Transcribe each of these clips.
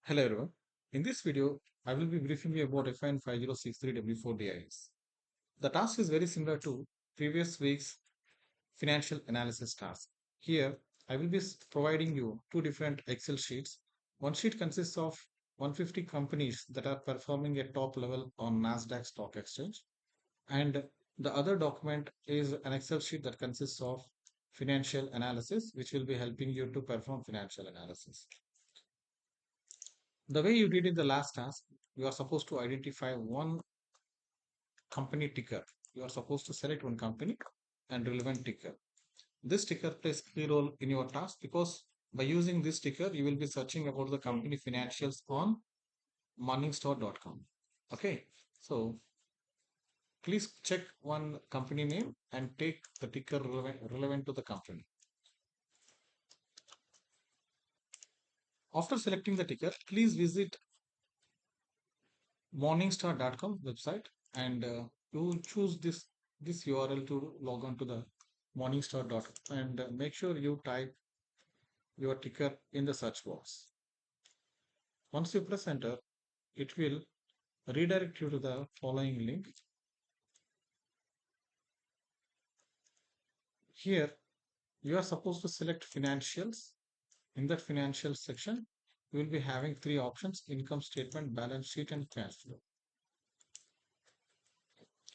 Hello everyone. In this video, I will be briefing you about FIN5063-1W4DIS. The task is very similar to previous week's financial analysis task. Here, I will be providing you two different Excel sheets. One sheet consists of 150 companies that are performing at top level on Nasdaq Stock Exchange, and the other document is an Excel sheet that consists of financial analysis, which will be helping you to perform financial analysis. The way you did in the last task, you are supposed to identify one company ticker. You are supposed to select one company and relevant ticker. This ticker plays key role in your task because by using this ticker, you will be searching about the company financials on morningstar.com. Okay, so please check one company name and take the ticker relevant to the company. After selecting the ticker, please visit morningstar.com website and you choose this URL to log on to the morningstar.com and make sure you type your ticker in the search box. Once you press enter, it will redirect you to the following link. Here you are supposed to select financials. In that financial section, you will be having three options: income statement, balance sheet, and cash flow.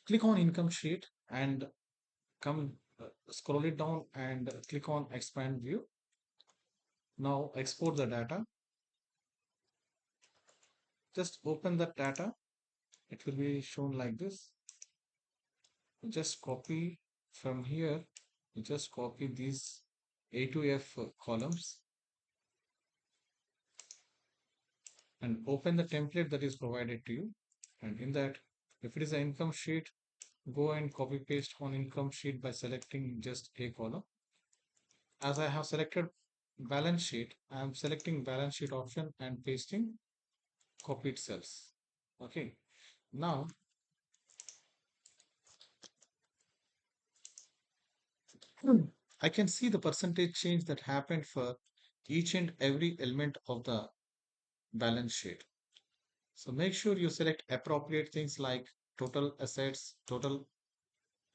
Click on income sheet and come scroll it down and click on expand view. Now export the data. Just open that data. It will be shown like this. Just copy from here. Just copy these A to F columns and open the template that is provided to you. And in that, if it is an income sheet, go and copy paste on income sheet by selecting just a column. As I have selected balance sheet, I am selecting balance sheet option and pasting copied cells. Okay. Now I can see the percentage change that happened for each and every element of the balance sheet. So make sure you select appropriate things like total assets, total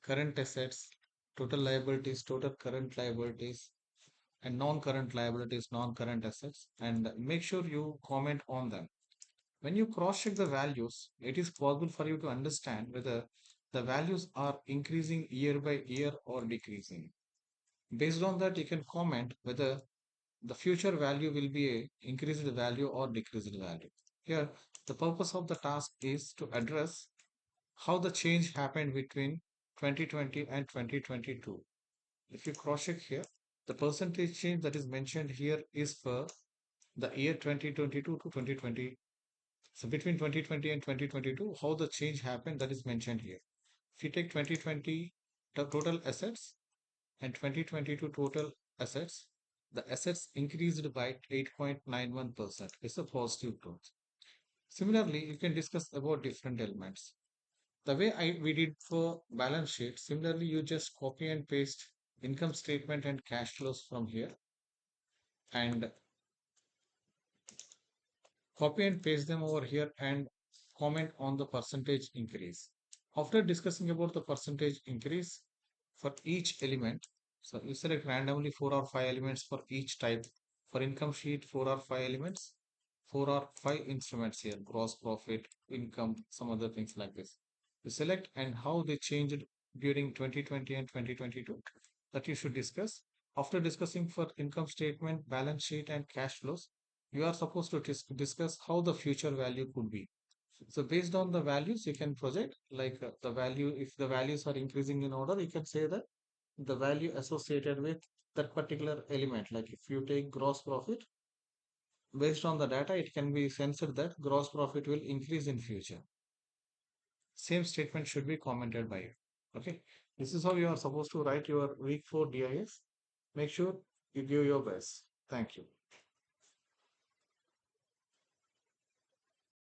current assets, total liabilities, total current liabilities, and non-current liabilities, non-current assets, and make sure you comment on them. When you cross-check the values, it is possible for you to understand whether the values are increasing year by year or decreasing. Based on that, you can comment whether the future value will be a increased value or decreased value. Here, the purpose of the task is to address how the change happened between 2020 and 2022. If you cross check here, the percentage change that is mentioned here is for the year 2022 to 2020. So between 2020 and 2022, how the change happened that is mentioned here. If you take 2020 the total assets and 2022 total assets, the assets increased by 8.91%. It's a positive growth. Similarly, you can discuss about different elements. The way we did for balance sheet, similarly, you just copy and paste income statement and cash flows from here and copy and paste them over here and comment on the percentage increase. After discussing about the percentage increase for each element, so you select randomly four or five elements for each type. For income sheet, four or five elements, four or five instruments here, gross profit, income, some other things like this. You select and how they changed during 2020 and 2022 that you should discuss. After discussing for income statement, balance sheet, and cash flows, you are supposed to discuss how the future value could be. So based on the values, you can project like the value, if the values are increasing in order, you can say that the value associated with that particular element. Like if you take gross profit, based on the data, it can be sensed that gross profit will increase in future. Same statement should be commented by you. Okay. This is how you are supposed to write your week 4 DIS. Make sure you give your best. Thank you.